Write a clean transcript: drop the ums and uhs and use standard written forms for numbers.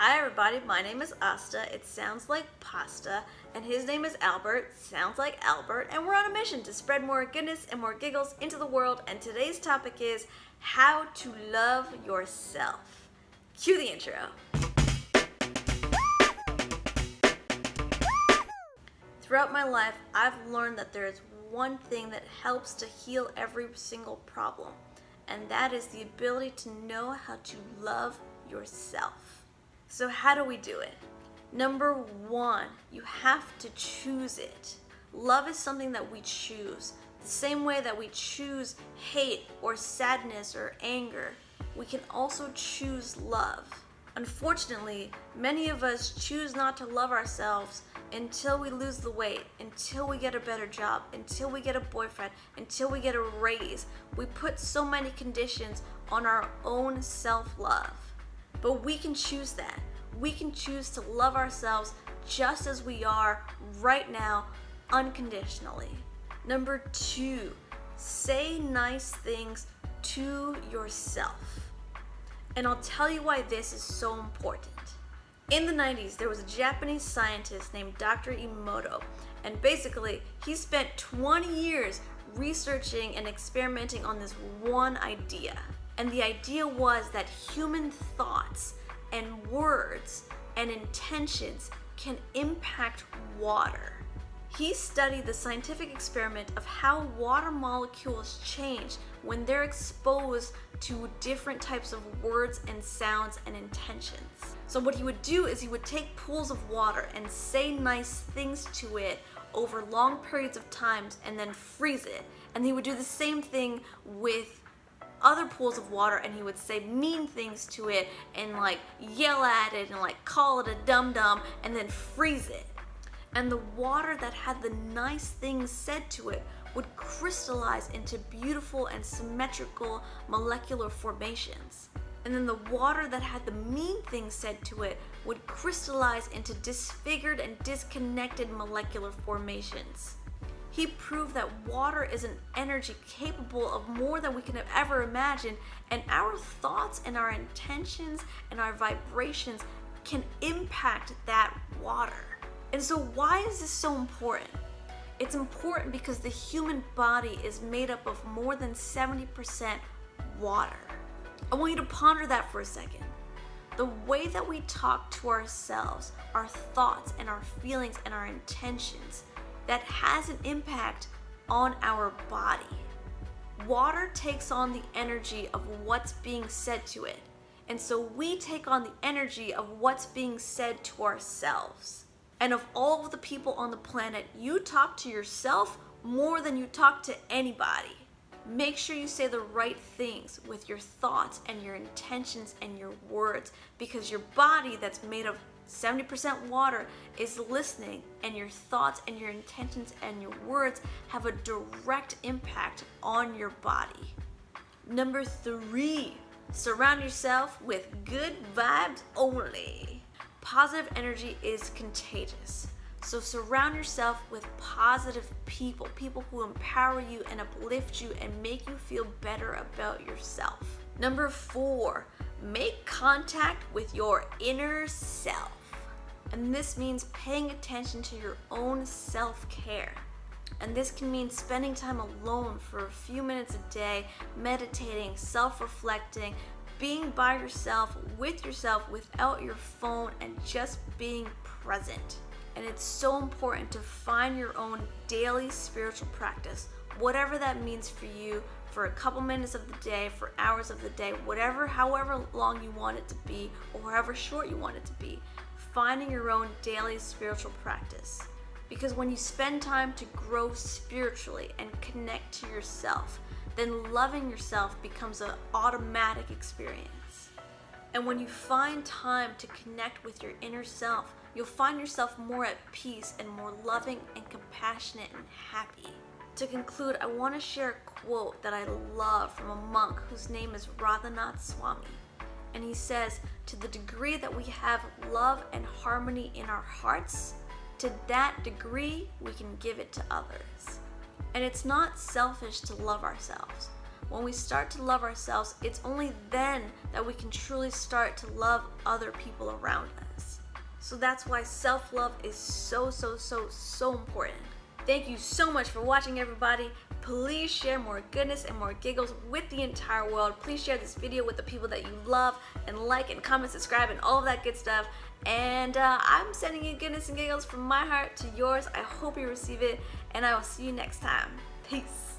Hi everybody, my name is Asta, it sounds like pasta, and his name is Albert, sounds like Albert, and we're on a mission to spread more goodness and more giggles into the world, and today's topic is how to love yourself. Cue the intro. Throughout my life, I've learned that there is one thing that helps to heal every single problem, and that is the ability to know how to love yourself. So how do we do it? Number one, you have to choose it. Love is something that we choose. The same way that we choose hate or sadness or anger, we can also choose love. Unfortunately, many of us choose not to love ourselves until we lose the weight, until we get a better job, until we get a boyfriend, until we get a raise. We put so many conditions on our own self-love. But we can choose that. We can choose to love ourselves just as we are right now, unconditionally. Number two, say nice things to yourself. And I'll tell you why this is so important. In the 90s, there was a Japanese scientist named Dr. Emoto, and basically, he spent 20 years researching and experimenting on this one idea. And the idea was that human thoughts and words and intentions can impact water. He studied the scientific experiment of how water molecules change when they're exposed to different types of words and sounds and intentions. So what he would do is he would take pools of water and say nice things to it over long periods of times and then freeze it. And he would do the same thing with other pools of water, and he would say mean things to it and like yell at it and like call it a dum-dum and then freeze it. And the water that had the nice things said to it would crystallize into beautiful and symmetrical molecular formations. And then the water that had the mean things said to it would crystallize into disfigured and disconnected molecular formations. He proved that water is an energy capable of more than we can have ever imagined, and our thoughts and our intentions and our vibrations can impact that water. And so why is this so important? It's important because the human body is made up of more than 70% water. I want you to ponder that for a second. The way that we talk to ourselves, our thoughts and our feelings and our intentions, that has an impact on our body. Water takes on the energy of what's being said to it. And so we take on the energy of what's being said to ourselves. And of all of the people on the planet, you talk to yourself more than you talk to anybody. Make sure you say the right things with your thoughts and your intentions and your words, because your body that's made of 70% water is listening, and your thoughts and your intentions and your words have a direct impact on your body. Number three, surround yourself with good vibes only. Positive energy is contagious. So surround yourself with positive people, people who empower you and uplift you and make you feel better about yourself. Number four, make contact with your inner self. And this means paying attention to your own self-care. And this can mean spending time alone for a few minutes a day, meditating, self-reflecting, being by yourself, without your phone, and just being present. And it's so important to find your own daily spiritual practice, whatever that means for you, for a couple minutes of the day, for hours of the day, however long you want it to be, or however short you want it to be. Finding your own daily spiritual practice. Because when you spend time to grow spiritually and connect to yourself, then loving yourself becomes an automatic experience. And when you find time to connect with your inner self, you'll find yourself more at peace and more loving and compassionate and happy. To conclude, I want to share a quote that I love from a monk whose name is Radhanath Swami. And he says, to the degree that we have love and harmony in our hearts, to that degree we can give it to others. And it's not selfish to love ourselves, When we start to love ourselves, it's only then that we can truly start to love other people around us. So that's why self-love is so important. Thank you so much for watching, everybody. Please share more goodness and more giggles with the entire world. Please share this video with the people that you love, and like and comment, subscribe, and all of that good stuff. And I'm sending you goodness and giggles from my heart to yours. I hope you receive it, and I will see you next time. Peace.